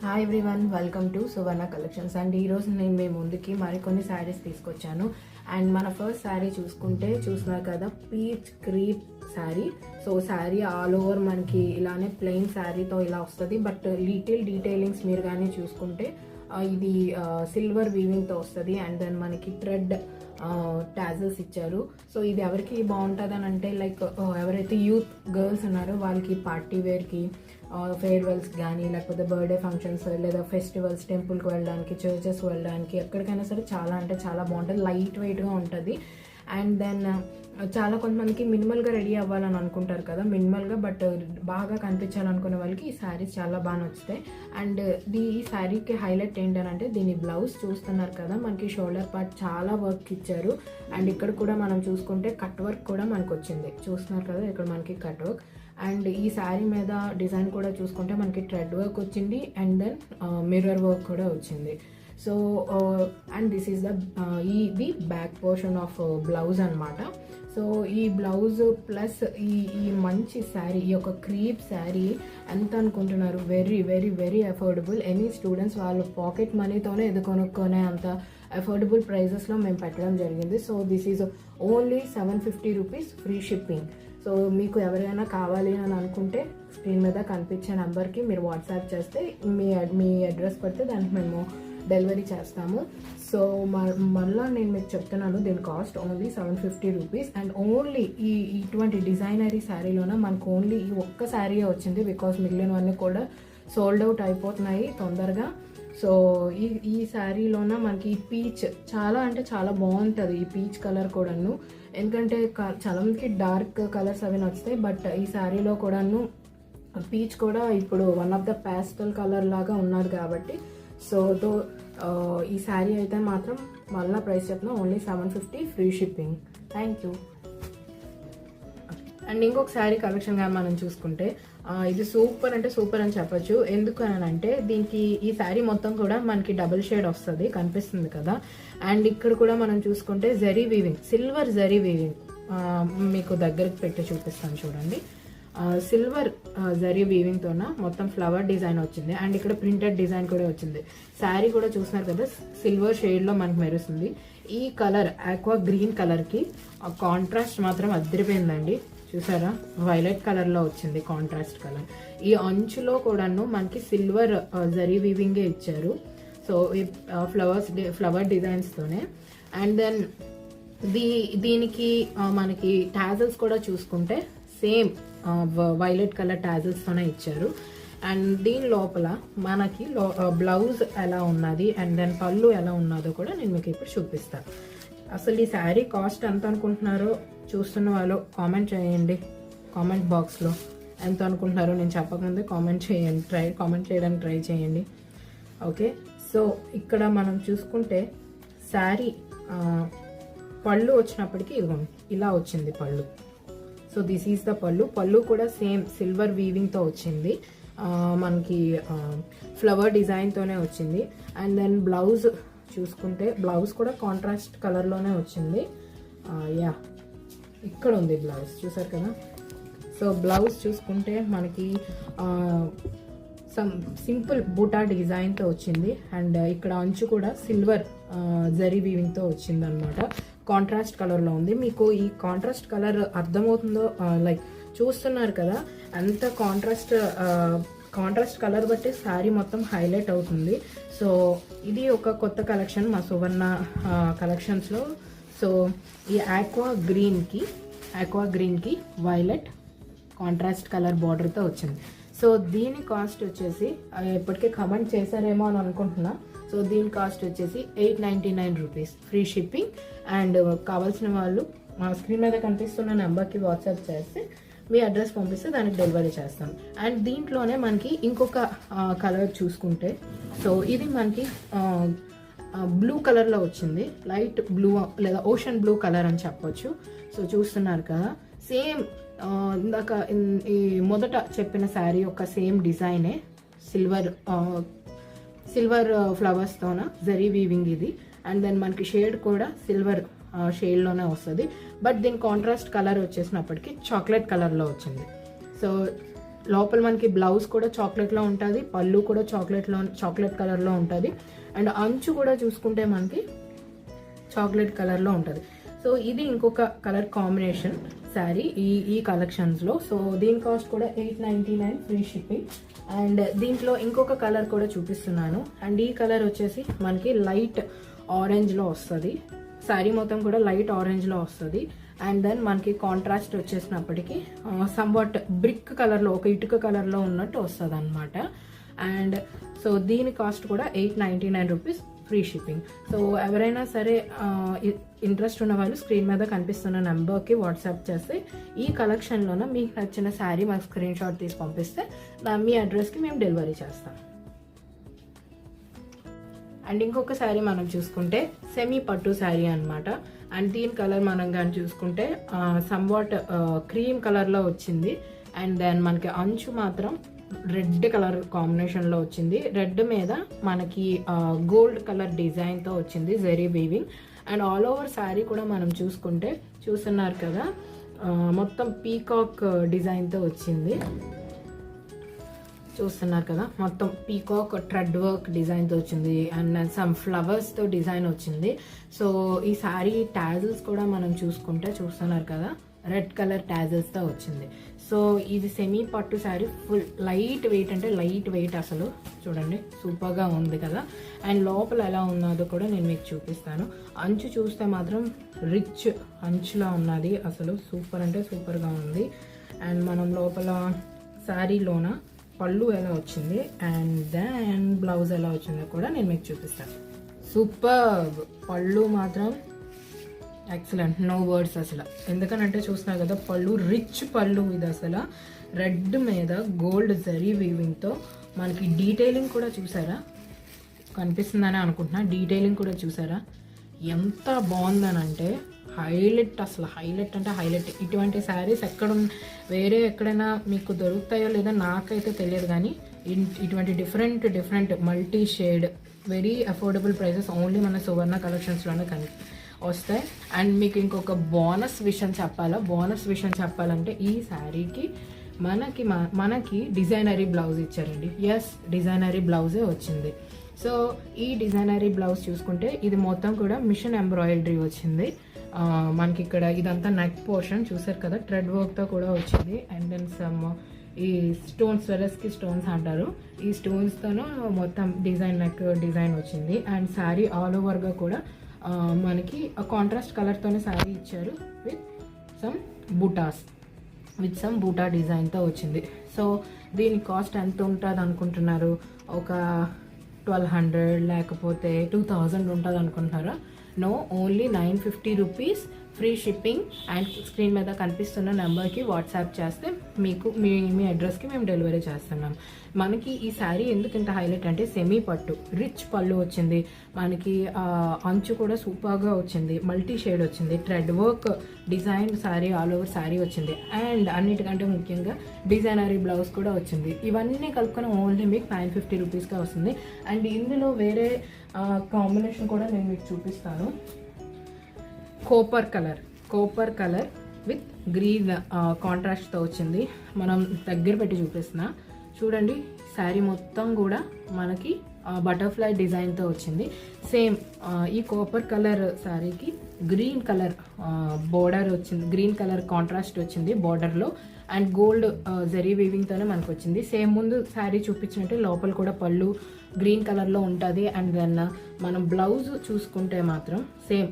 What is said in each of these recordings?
Hi everyone, welcome to Suvarna collections. And ఈరోజు నేను మీ ముందుకి మరికొన్ని శారీస్ తీసుకొచ్చాను. అండ్ మన ఫస్ట్ శారీ చూస్తున్నారు కదా, peach creep sari. So sari all over మనకి ఇలానే ప్లెయిన్ శారీతో ఇలా వస్తుంది. బట్ లిటిల్ డీటెయిలింగ్స్ మీరు కానీ చూసుకుంటే ఇది సిల్వర్ వీవింగ్తో వస్తుంది. అండ్ దెన్ మనకి థ్రెడ్ టాజల్స్ ఇచ్చారు. సో ఇది ఎవరికి బాగుంటుంది అని అంటే, లైక్ ఎవరైతే యూత్ గర్ల్స్ ఉన్నారో వాళ్ళకి పార్టీ వేర్కి, ఫేర్వెల్స్ కానీ, లేకపోతే బర్త్డే ఫంక్షన్స్ లేదా ఫెస్టివల్స్, టెంపుల్కి వెళ్ళడానికి, చర్చెస్ వెళ్ళడానికి, ఎక్కడికైనా సరే చాలా అంటే చాలా బాగుంటుంది. లైట్ వెయిట్గా ఉంటుంది. అండ్ దెన్ చాలా కొంతమందికి మినిమల్గా రెడీ అవ్వాలని అనుకుంటారు కదా, మినిమల్గా బట్ బాగా కనిపించాలనుకునే వాళ్ళకి ఈ శారీస్ చాలా బాగా నచ్చుతాయి. అండ్ ఈ శారీకి హైలైట్ ఏంటంటే, దీని బ్లౌజ్ చూస్తున్నారు కదా, మనకి షోల్డర్ పార్ట్ చాలా వర్క్ ఇచ్చారు. అండ్ ఇక్కడ కూడా మనం చూసుకుంటే కట్ వర్క్ కూడా మనకు వచ్చింది. చూస్తున్నారు కదా, ఇక్కడ మనకి కట్ వర్క్. అండ్ ఈ శారీ మీద డిజైన్ కూడా చూసుకుంటే మనకి థ్రెడ్ వర్క్ వచ్చింది. అండ్ దెన్ మిర్రర్ వర్క్ కూడా వచ్చింది. So and this is the back portion of blouse అనమాట. సో ఈ బ్లౌజ్ ప్లస్ ఈ మంచి శారీ, ఈ యొక్క క్రీప్ శారీ ఎంత అనుకుంటున్నారు? Very very very affordable. Any students వాళ్ళు పాకెట్ మనీతోనే ఇది కొనుక్కునే అంత అఫోర్డబుల్ ప్రైజెస్లో మేము పెట్టడం జరిగింది. So this is only 750 rupees, free shipping. So మీకు ఎవరైనా కావాలి అని అనుకుంటే స్క్రీన్ మీద కనిపించే నెంబర్కి మీరు వాట్సాప్ చేస్తే మీ అడ్రస్ పెడితే దానికి మేము డెలివరీ చేస్తాము. సో మళ్ళీ నేను మీకు చెప్తున్నాను, దీని cost only 750 rupees. And only ఇటువంటి డిజైనరీ శారీలోన మనకు ఓన్లీ ఈ ఒక్క శారీ వచ్చింది. బికాస్ మిగిలినవన్నీ కూడా సోల్డ్ అవుట్ అయిపోతున్నాయి తొందరగా. సో ఈ శారీలోన మనకి ఈ పీచ్ చాలా అంటే చాలా బాగుంటుంది. ఈ పీచ్ కలర్ కూడాను, ఎందుకంటే చాలా మందికి డార్క్ కలర్స్ అవి నచ్చుతాయి. బట్ ఈ శారీలో కూడాను పీచ్ కూడా ఇప్పుడు one of the pastel colour లాగా ఉన్నది కాబట్టి, సో ఈ శారీ అయితే మాత్రం మళ్ళీ ప్రైస్ చెప్పిన only 750, free shipping. Thank you. And ఇంకొక శారీ కలెక్షన్గా మనం చూసుకుంటే ఇది సూపర్ అంటే సూపర్ అని చెప్పొచ్చు. ఎందుకు అని అంటే, దీనికి ఈ శారీ మొత్తం కూడా మనకి డబుల్ షేడ్ వస్తుంది, కనిపిస్తుంది కదా. అండ్ ఇక్కడ కూడా మనం చూసుకుంటే zari weaving, silver zari weaving, మీకు దగ్గరికి పెట్టి చూపిస్తాను చూడండి. సిల్వర్ జరీ వీవింగ్తోన మొత్తం ఫ్లవర్ డిజైన్ వచ్చింది. అండ్ ఇక్కడ ప్రింటెడ్ డిజైన్ కూడా వచ్చింది. శారీ కూడా చూస్తున్నారు కదా, సిల్వర్ షేడ్లో మనకు మెరుస్తుంది. ఈ కలర్ ఆక్వా గ్రీన్ కలర్కి కాంట్రాస్ట్ మాత్రం అదిరిపోయిందండి. చూసారా, వైలెట్ కలర్లో వచ్చింది కాంట్రాస్ట్ కలర్. ఈ అంచులో కూడాను మనకి సిల్వర్ జరీ వీవింగే ఇచ్చారు. సో ఈ ఫ్లవర్ డిజైన్స్తోనే. అండ్ దెన్ దీనికి మనకి టాజల్స్ కూడా చూసుకుంటే సేమ్ వైలెట్ కలర్ టాజల్స్తోనే ఇచ్చారు. అండ్ దీని లోపల మనకి బ్లౌజ్ ఎలా ఉన్నది అండ్ దెన్ పళ్ళు ఎలా ఉన్నదో కూడా నేను మీకు ఇప్పుడు చూపిస్తాను. అసలు ఈ శారీ కాస్ట్ ఎంత అనుకుంటున్నారో చూస్తున్న వాళ్ళు కామెంట్ చేయండి, కామెంట్ బాక్స్లో ఎంత అనుకుంటున్నారో. నేను చెప్పకముందే కామెంట్ చేయడానికి ట్రై చేయండి. ఓకే, సో ఇక్కడ మనం చూసుకుంటే శారీ పళ్ళు వచ్చినప్పటికీ ఇదిగోండి ఇలా వచ్చింది పళ్ళు. సో దిస్ ఈజ్ ద పళ్ళు కూడా సేమ్ సిల్వర్ వీవింగ్తో వచ్చింది, మనకి ఫ్లవర్ డిజైన్తోనే వచ్చింది. అండ్ దెన్ బ్లౌజ్ చూసుకుంటే బ్లౌజ్ కూడా కాంట్రాస్ట్ కలర్లోనే వచ్చింది. యా, ఇక్కడ ఉంది బ్లౌజ్, చూసారు కదా. సో బ్లౌజ్ చూసుకుంటే మనకి సింపుల్ బూటా డిజైన్తో వచ్చింది. అండ్ ఇక్కడ అంచు కూడా సిల్వర్ జరీ వీవింగ్తో వచ్చింది అనమాట. కాంట్రాస్ట్ కలర్లో ఉంది. మీకు ఈ కాంట్రాస్ట్ కలర్ అర్థమవుతుందో, లైక్ చూస్తున్నారు కదా, అంత కాంట్రాస్ట్ కలర్ బట్టి శారీ మొత్తం హైలైట్ అవుతుంది. సో ఇది ఒక కొత్త కలెక్షన్ మా సువర్ణ కలెక్షన్స్లో. సో ఈ ఆక్వా గ్రీన్కి వైలెట్ కాంట్రాస్ట్ కలర్ బార్డర్తో వచ్చింది. సో దీని కాస్ట్ వచ్చేసి ఇప్పటికే కమెంట్ చేశారేమో అని అనుకుంటున్నా. సో దీని కాస్ట్ వచ్చేసి 899 రూపీస్, ఫ్రీ షిప్పింగ్. అండ్ కావాల్సిన వాళ్ళు మా స్క్రీన్ మీద కనిపిస్తున్న నెంబర్కి వాట్సాప్ చేస్తే మీ అడ్రస్ పంపిస్తే దానికి డెలివరీ చేస్తాం. అండ్ దీంట్లోనే మనకి ఇంకొక కలర్ చూసుకుంటే, సో ఇది మనకి బ్లూ కలర్లో వచ్చింది. లైట్ బ్లూ లేదా ఓషన్ బ్లూ కలర్ అని చెప్పొచ్చు. సో చూస్తున్నారు కదా, సేమ్ ఇందాక ఈ మొదట చెప్పిన శారీ యొక్క సేమ్ డిజైనే, సిల్వర్ ఫ్లవర్స్తోన జరీ వీవింగ్ ఇది. అండ్ దెన్ మనకి షేడ్ కూడా సిల్వర్ షేడ్లోనే వస్తుంది. బట్ దీని కాంట్రాస్ట్ కలర్ వచ్చేసినప్పటికీ చాక్లెట్ కలర్లో వచ్చింది. సో లోపల మనకి బ్లౌజ్ కూడా చాక్లెట్లో ఉంటుంది, పళ్ళు కూడా చాక్లెట్ కలర్లో ఉంటుంది. అండ్ అంచు కూడా చూసుకుంటే మనకి చాక్లెట్ కలర్లో ఉంటుంది. సో ఇది ఇంకొక కలర్ కాంబినేషన్ శారీ ఈ కలెక్షన్స్లో. సో దీని కాస్ట్ కూడా 899 ఫ్రీ షిప్పింగ్. అండ్ దీంట్లో ఇంకొక కలర్ కూడా చూపిస్తున్నాను. అండ్ ఈ కలర్ వచ్చేసి మనకి లైట్ ఆరెంజ్లో వస్తుంది. శారీ మొత్తం కూడా లైట్ ఆరెంజ్లో వస్తుంది. అండ్ దెన్ మనకి కాంట్రాస్ట్ వచ్చేసినప్పటికీ సంవాట్ బ్రిక్ కలర్లో, ఒక ఇటుక కలర్లో ఉన్నట్టు వస్తుంది అనమాట. అండ్ సో దీని కాస్ట్ కూడా 899 రూపీస్ ఫ్రీ షిప్పింగ్. సో ఎవరైనా సరే ఇంట్రెస్ట్ ఉన్న వాళ్ళు స్క్రీన్ మీద కనిపిస్తున్న నెంబర్కి వాట్సాప్ చేస్తే ఈ కలెక్షన్లోన మీకు నచ్చిన శారీ మాకు స్క్రీన్ షాట్ తీసి పంపిస్తే మీ అడ్రస్కి మేము డెలివరీ చేస్తాం. అండ్ ఇంకొక శారీ మనం చూసుకుంటే సెమీ పట్టు శారీ అనమాట. అండ్ దీని కలర్ మనం కానీ చూసుకుంటే సంవాట్ క్రీమ్ కలర్లో వచ్చింది. అండ్ దెన్ మనకి అంచు మాత్రం రెడ్ కలర్ కాంబినేషన్లో వచ్చింది. రెడ్ మీద మనకి గోల్డ్ కలర్ డిజైన్తో వచ్చింది, zari weaving. And all over sari కూడా మనం చూస్తున్నారు కదా, మొత్తం పీకాక్ డిజైన్తో వచ్చింది. చూస్తున్నారు కదా, మొత్తం పీకాక్ థ్రెడ్ వర్క్ డిజైన్తో వచ్చింది. అండ్ సమ్ ఫ్లవర్స్తో డిజైన్ వచ్చింది. సో ఈ శారీ టాజిల్స్ కూడా మనం చూస్తున్నారు కదా, రెడ్ కలర్ టాజిల్స్తో వచ్చింది. సో ఇది సెమీ పట్టు శారీ, ఫుల్ లైట్ వెయిట్, అంటే లైట్ వెయిట్ అసలు చూడండి, సూపర్గా ఉంది కదా. అండ్ లోపల ఎలా ఉన్నదో కూడా నేను మీకు చూపిస్తాను. అంచు చూస్తే మాత్రం రిచ్ అంచులా ఉన్నది, అసలు సూపర్ అంటే సూపర్గా ఉంది. అండ్ మనం లోపల శారీలోన పళ్ళు ఎలా వచ్చింది అండ్ దెన్ బ్లౌజ్ ఎలా వచ్చిందో కూడా నేను మీకు చూపిస్తాను. సూపర్ పళ్ళు మాత్రం ఎక్సలెంట్, నో వర్డ్స్ అసలు. ఎందుకనంటే చూస్తున్నారు కదా, పళ్ళు రిచ్ పళ్ళు. ఇది అసలు రెడ్ మీద గోల్డ్ జరీ వీవింగ్తో మనకి డీటెయిలింగ్ కూడా చూసారా, కనిపిస్తుందని అనుకుంటున్నా. డీటెయిలింగ్ కూడా చూసారా ఎంత బాగుందనంటే హైలైట్, అసలు హైలైట్ అంటే హైలైట్. ఇటువంటి శారీస్ వేరే ఎక్కడైనా మీకు దొరుకుతాయో లేదో నాకైతే తెలియదు, కానీ ఇటువంటి different multi shade very affordable prices only మన సువర్ణ కలెక్షన్స్లోనే వస్తాయి. అండ్ మీకు ఇంకొక బోనస్ విషయం చెప్పాలంటే ఈ శారీకి మనకి డిజైనరీ బ్లౌజ్ ఇచ్చారండి. ఎస్, డిజైనరీ బ్లౌజే వచ్చింది. సో ఈ డిజైనరీ బ్లౌజ్ చూసుకుంటే ఇది మొత్తం కూడా మిషన్ ఎంబ్రాయిడరీ వచ్చింది. మనకి ఇక్కడ ఇదంతా నెక్ పోర్షన్ చూసారు కదా, థ్రెడ్ వర్క్తో కూడా వచ్చింది. అండ్ దెన్ సమ్ ఈ స్టోన్స్, స్వెరస్కి స్టోన్స్ అంటారు, ఈ స్టోన్స్తోనూ మొత్తం నెక్ డిజైన్ వచ్చింది. అండ్ శారీ ఆల్ ఓవర్గా కూడా మనకి కాంట్రాస్ట్ కలర్తోనే శారీ ఇచ్చారు విత్ సమ్ బూటా డిజైన్తో వచ్చింది. సో దీని కాస్ట్ ఎంత ఉంటుంది అనుకుంటున్నారు? ఒక 1200 లేకపోతే 2000 ఉంటుంది అనుకుంటున్నారా? No, only 950 rupees free shipping. And screen మీద కనిపిస్తున్న నెంబర్కి వాట్సాప్ చేస్తే మీకు మీ అడ్రస్కి మేము డెలివరీ చేస్తున్నాం. మనకి ఈ శారీ ఎందుకు ఇంత హైలైట్ అంటే సెమీ పట్టు, రిచ్ పళ్ళు వచ్చింది, మనకి అంచు కూడా సూపర్గా వచ్చింది, మల్టీ షేడ్ వచ్చింది, thread work design sari all over sari వచ్చింది. అండ్ అన్నిటికంటే ముఖ్యంగా డిజైనరీ బ్లౌజ్ కూడా వచ్చింది. ఇవన్నీ కలుపుకొని ఓన్లీ మీకు 950 రూపీస్గా వస్తుంది. అండ్ ఇందులో వేరే కాంబినేషన్ కూడా నేను మీకు చూపిస్తాను. కోపర్ కలర్ విత్ గ్రీన్ కాంట్రాస్ట్తో వచ్చింది. మనం దగ్గర పెట్టి చూపిస్తున్నా చూడండి. శారీ మొత్తం కూడా మనకి బటర్ఫ్లై డిజైన్తో వచ్చింది. సేమ్ ఈ కోపర్ కలర్ శారీకి గ్రీన్ కలర్ బోర్డర్ వచ్చింది, గ్రీన్ కలర్ కాంట్రాస్ట్ వచ్చింది బోర్డర్లో. అండ్ గోల్డ్ జరీ వీవింగ్తోనే మనకు వచ్చింది. సేమ్ ముందు శారీ చూపించినట్టే లోపల కూడా పళ్ళు గ్రీన్ కలర్లో ఉంటుంది. అండ్ దెన్ మనం బ్లౌజ్ చూసుకుంటే మాత్రం సేమ్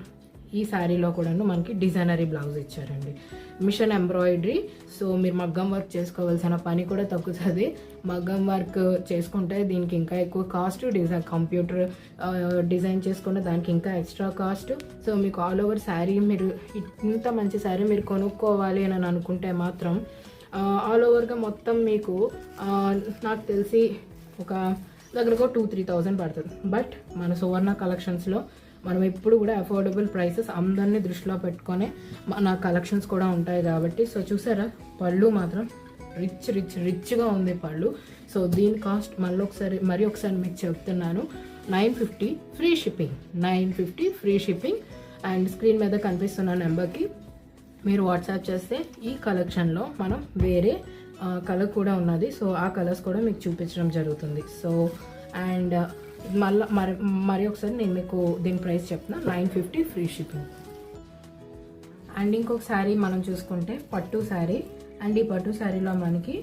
ఈ శారీలో కూడా మనకి డిజైనరీ బ్లౌజ్ ఇచ్చారండి, మిషన్ ఎంబ్రాయిడరీ. సో మీరు మగ్గం వర్క్ చేసుకోవాల్సిన పని కూడా తగ్గుతుంది. మగ్గం వర్క్ చేసుకుంటే దీనికి ఇంకా ఎక్కువ కాస్ట్, కంప్యూటర్ డిజైన్ చేసుకుంటే దానికి ఇంకా ఎక్స్ట్రా కాస్ట్. సో మీకు ఆల్ ఓవర్ శారీ, మీరు ఇంత మంచి శారీ మీరు కొనుక్కోవాలి అని అనుకుంటే మాత్రం ఆల్ ఓవర్గా మొత్తం మీకు నాకు తెలిసి ఒక దగ్గరకు 2-3,000 పడుతుంది. బట్ మన సువర్ణ కలెక్షన్స్లో మనం ఎప్పుడు కూడా అఫోర్డబుల్ ప్రైసెస్ అందరినీ దృష్టిలో పెట్టుకొని మన కలెక్షన్స్ కూడా ఉంటాయి కాబట్టి. సో చూసారా, పళ్ళు మాత్రం రిచ్గా ఉంది పళ్ళు. సో దీని కాస్ట్ మరి ఒకసారి మీకు చెప్తున్నాను, 950 free shipping, 950 free shipping. And screen మీద కనిపిస్తున్న నెంబర్కి మీరు వాట్సాప్ చేస్తే ఈ కలెక్షన్లో మనం వేరే కలర్ కూడా ఉన్నది. సో ఆ కలర్స్ కూడా మీకు చూపించడం జరుగుతుంది. సో అండ్ మళ్ళీ మరి ఒకసారి నేను మీకు దీని ప్రైస్ చెప్తున్నా, 950 ఫ్రీ షిప్పింగ్. అండ్ ఇంకొక శారీ మనం చూసుకుంటే పట్టు శారీ. అండ్ ఈ పట్టు శారీలో మనకి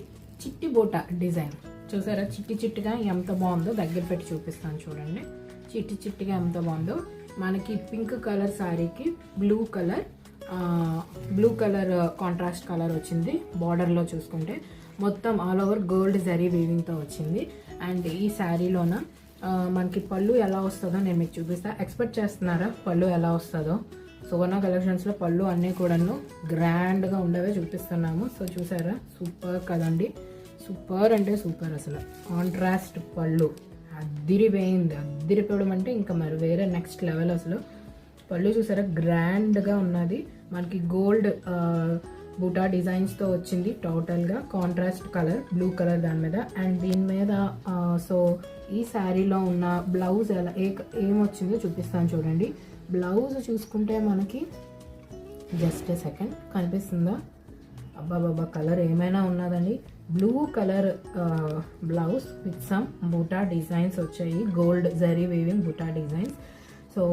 చిట్టి బోటా డిజైన్ చూసారా, చిట్టి చిట్టిగా ఎంత బాగుందో దగ్గర పెట్టి చూపిస్తాను చూడండి. చిట్టి చిట్టిగా ఎంత బాగుందో. మనకి పింక్ కలర్ శారీకి బ్లూ కలర్ కాంట్రాస్ట్ కలర్ వచ్చింది. బార్డర్లో చూసుకుంటే మొత్తం ఆల్ ఓవర్ గోల్డ్ జరీ వీవింగ్తో వచ్చింది. అండ్ ఈ శారీలోన మనకి పళ్ళు ఎలా వస్తుందో నేను మీకు చూపిస్తాను. ఎక్స్పెక్ట్ చేస్తున్నారా పళ్ళు ఎలా వస్తుందో? సువర్ణ కలెక్షన్స్లో పళ్ళు అన్నీ కూడాను గ్రాండ్గా ఉండవే చూపిస్తున్నాము. సో చూసారా, సూపర్ కదండి, సూపర్ అంటే సూపర్. అసలు కాంట్రాస్ట్ పళ్ళు అద్దిరిపోవడం అంటే ఇంకా మరి వేరే నెక్స్ట్ లెవెల్. అసలు పళ్ళు చూసారా, గ్రాండ్గా ఉన్నది. మనకి గోల్డ్ బూటా డిజైన్స్తో వచ్చింది. టోటల్గా కాంట్రాస్ట్ కలర్ బ్లూ కలర్ దాని మీద. అండ్ దీని మీద సో ఈ శారీలో ఉన్న బ్లౌజ్ ఎలా ఏమొచ్చిందో చూపిస్తాను చూడండి. బ్లౌజ్ చూసుకుంటే మనకి జస్ట్ సెకండ్ కనిపిస్తుందా? అబ్బాబాబా కలర్ ఏమైనా ఉన్నదండి. Blue colour blouse with some బూటా డిజైన్స్ వచ్చాయి, గోల్డ్ జరీ వీవింగ్ బూటా డిజైన్స్. సో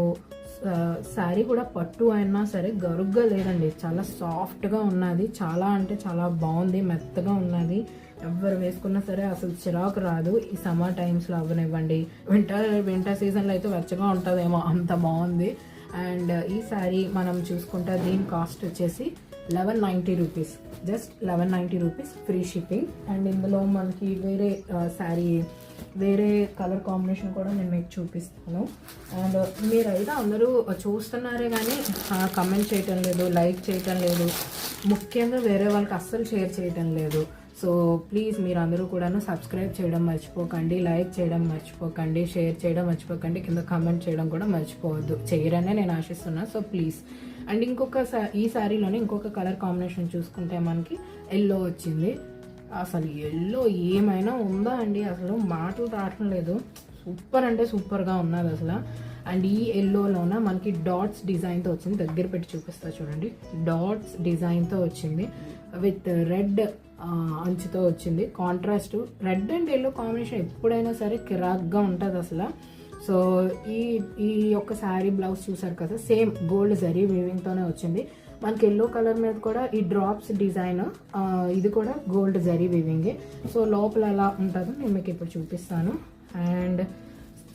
శారీ కూడా పట్టు అయినా సరే గరుగ్గా లేదండి, చాలా సాఫ్ట్గా ఉన్నది. చాలా అంటే చాలా బాగుంది, మెత్తగా ఉన్నది. ఎవరు వేసుకున్నా సరే అసలు చిరాకు రాదు. ఈ సమ్మర్ టైమ్స్లో అవ్వనివ్వండి, వింటర్ సీజన్లో అయితే వెచ్చగా ఉంటుందేమో, అంత బాగుంది. అండ్ ఈ శారీ మనం చూసుకుంటే దీని కాస్ట్ వచ్చేసి 1190 rupees, just 1190 rupees free shipping. And ఇందులో మనకి వేరే కలర్ కాంబినేషన్ కూడా నేను మీకు చూపిస్తాను. అండ్ మీరైతే అందరూ చూస్తున్నారే కానీ కమెంట్ చేయటం లేదు, లైక్ చేయటం లేదు, ముఖ్యంగా వేరే వాళ్ళకి అస్సలు షేర్ చేయటం లేదు. సో ప్లీజ్ మీరు అందరూ కూడాను సబ్స్క్రైబ్ చేయడం మర్చిపోకండి, లైక్ చేయడం మర్చిపోకండి, షేర్ చేయడం మర్చిపోకండి, కింద కామెంట్ చేయడం కూడా మర్చిపోవద్దు. చేయరనే నేను ఆశిస్తున్నా. So please. అండ్ ఈ శారీలోనే ఇంకొక కలర్ కాంబినేషన్ చూసుకుంటే మనకి ఎల్లో వచ్చింది. అసలు ఎల్లో ఏమైనా ఉందా అండి, అసలు మాటలు రావటం లేదు. సూపర్ అంటే సూపర్గా ఉన్నది అసలు. అండ్ ఈ ఎల్లోలోన మనకి డాట్స్ డిజైన్తో వచ్చింది. దగ్గర పెట్టి చూపిస్తా చూడండి. డాట్స్ డిజైన్తో వచ్చింది విత్ రెడ్ అంచుతో వచ్చింది. Contrast red and yellow combination ఎప్పుడైనా సరే కిరాక్గా ఉంటుంది అసలు. సో ఈ యొక్క శారీ బ్లౌజ్ చూసారు కదా, సేమ్ గోల్డ్ జరీ వీవింగ్తోనే వచ్చింది. మనకి ఎల్లో కలర్ మీద కూడా ఈ డ్రాప్స్ డిజైన్, ఇది కూడా గోల్డ్ జరీ వీవింగే. సో లోపల ఎలా ఉంటుందో నేను మీకు ఇప్పుడు చూపిస్తాను. అండ్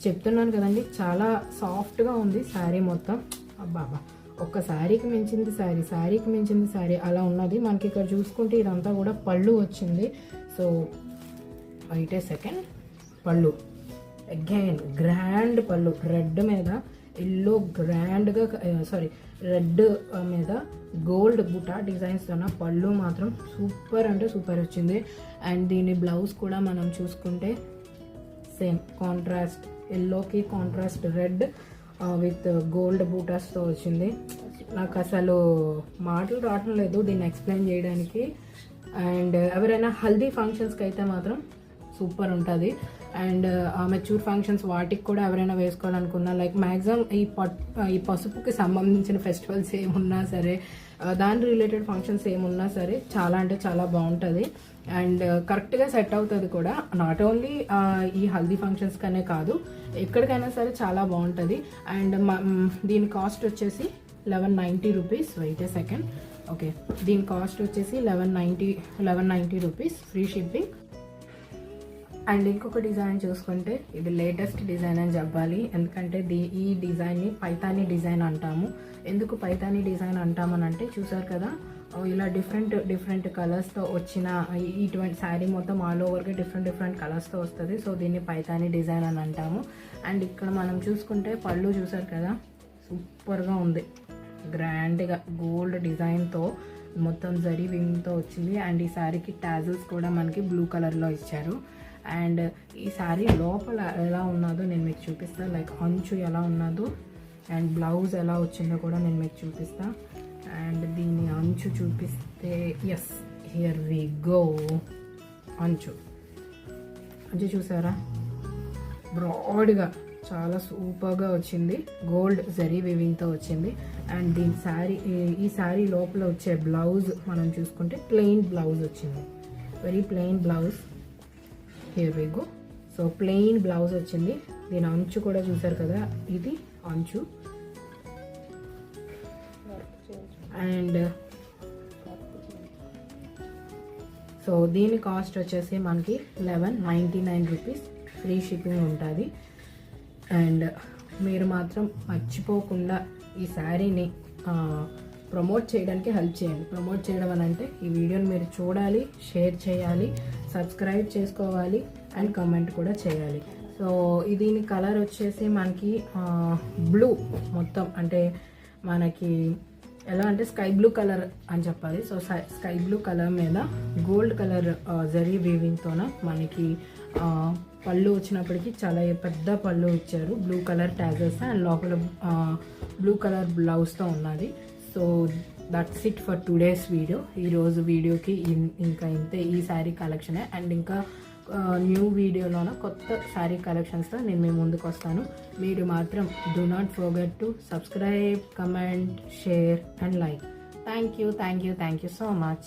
చెప్తున్నాను కదండి, చాలా సాఫ్ట్గా ఉంది శారీ మొత్తం. అబ్బాబా, ఒక్క శారీకి మించింది శారీ అలా ఉన్నది. మనకి ఇక్కడ చూసుకుంటే ఇదంతా కూడా పళ్ళు వచ్చింది. సో వెయిట్ ఏ సెకండ్, పళ్ళు అగైన్ గ్రాండ్ పళ్ళు, రెడ్ మీద ఎల్లో గ్రాండ్గా, రెడ్ మీద గోల్డ్ బుటా డిజైన్స్ ఉన్న పళ్ళు మాత్రం సూపర్ అంటే సూపర్ వచ్చింది. అండ్ దీని బ్లౌజ్ కూడా మనం చూసుకుంటే సేమ్ కాంట్రాస్ట్ ఎల్లోకి కాంట్రాస్ట్ రెడ్ విత్ గోల్డ్ బూటాస్తో వచ్చింది. నాకు అసలు మాటలు రావటం లేదు దీన్ని ఎక్స్ప్లెయిన్ చేయడానికి. అండ్ ఎవరైనా హల్దీ ఫంక్షన్స్కి అయితే మాత్రం సూపర్ ఉంటుంది. అండ్ మెచ్యూర్ ఫంక్షన్స్ వాటికి కూడా ఎవరైనా వేసుకోవాలనుకున్నా, లైక్ మ్యాక్సిమం ఈ పసుపుకి సంబంధించిన ఫెస్టివల్స్ ఏమున్నా సరే, దాని రిలేటెడ్ ఫంక్షన్స్ ఏమున్నా సరే చాలా అంటే చాలా బాగుంటుంది. అండ్ కరెక్ట్గా సెట్ అవుతుంది కూడా. నాట్ ఓన్లీ ఈ హల్దీ ఫంక్షన్స్ కనే కాదు, ఎక్కడికైనా సరే చాలా బాగుంటుంది. అండ్ దీని కాస్ట్ వచ్చేసి 1190 రూపీస్. వెయిట్ ఏ సెకండ్. ఓకే, దీని కాస్ట్ వచ్చేసి 1190 రూపీస్ ఫ్రీ షిప్పింగ్. అండ్ ఇంకొక డిజైన్ చూసుకుంటే ఇది లేటెస్ట్ డిజైన్ అని చెప్పాలి, ఎందుకంటే ఈ డిజైన్ని పైతానీ డిజైన్ అంటాము. ఎందుకు పైతానీ డిజైన్ అంటామని అంటే, చూసారు కదా ఇలా డిఫరెంట్ కలర్స్తో వచ్చిన ఇటువంటి శారీ మొత్తం ఆల్ ఓవర్గా డిఫరెంట్ కలర్స్తో వస్తుంది. సో దీన్ని పైతానీ డిజైన్ అని అంటాము. అండ్ ఇక్కడ మనం చూసుకుంటే పళ్ళు చూసారు కదా, సూపర్గా ఉంది, గ్రాండ్గా గోల్డ్ డిజైన్తో మొత్తం జరీ వింగ్తో వచ్చింది. అండ్ ఈ శారీకి టాజిల్స్ కూడా మనకి బ్లూ కలర్లో ఇచ్చారు. అండ్ ఈ శారీ లోపల ఎలా ఉన్నదో నేను మీకు చూపిస్తాను, లైక్ అంచు ఎలా ఉన్నదో అండ్ బ్లౌజ్ ఎలా వచ్చిందో కూడా నేను మీకు చూపిస్తాను. అండ్ దీని అంచు చూపిస్తే, ఎస్ హియర్ వి గో. అంచు చూసారా, బ్రాడ్గా చాలా సూపర్గా వచ్చింది, గోల్డ్ జరీ వీవింగ్తో వచ్చింది. అండ్ ఈ శారీ లోపల వచ్చే బ్లౌజ్ మనం చూసుకుంటే ప్లెయిన్ బ్లౌజ్ వచ్చింది very plain blouse. Here we go. So plain blouse వచ్చింది. దీని అంచు కూడా చూసారు కదా, ఇది అంచు. అండ్ సో దీని కాస్ట్ వచ్చేసి మనకి 1199 రూపీస్, ఫ్రీ షిప్పింగ్ ఉంటుంది. అండ్ మీరు మాత్రం మర్చిపోకుండా ఈ శారీని ప్రమోట్ చేయడానికి హెల్ప్ చేయండి. ప్రమోట్ చేయడం అని అంటే ఈ వీడియోని మీరు చూడాలి, షేర్ చేయాలి, సబ్స్క్రైబ్ చేసుకోవాలి అండ్ కమెంట్ కూడా చేయాలి. సో దీని కలర్ వచ్చేసి మనకి బ్లూ మొత్తం, అంటే మనకి ఎలా అంటే స్కై బ్లూ కలర్ అని చెప్పాలి. సో స్కై బ్లూ కలర్ మీద గోల్డ్ కలర్ జరీ వీవింగ్తోన మనకి పళ్ళు వచ్చినప్పటికీ చాలా పెద్ద పళ్ళు ఇచ్చారు. బ్లూ కలర్ ట్యాజెస్ అండ్ లోపల బ్లూ కలర్ బ్లౌజ్తో ఉన్నది. So that's it for today's video. ఈరోజు వీడియోకి ఇంకా ఇంతే ఈ శారీ కలెక్షనే. అండ్ ఇంకా న్యూ వీడియోలోన కొత్త శారీ కలెక్షన్స్తో నేను మీ ముందుకు వస్తాను. మీరు మాత్రం do not forget to subscribe, comment, share and like. Thank you so much.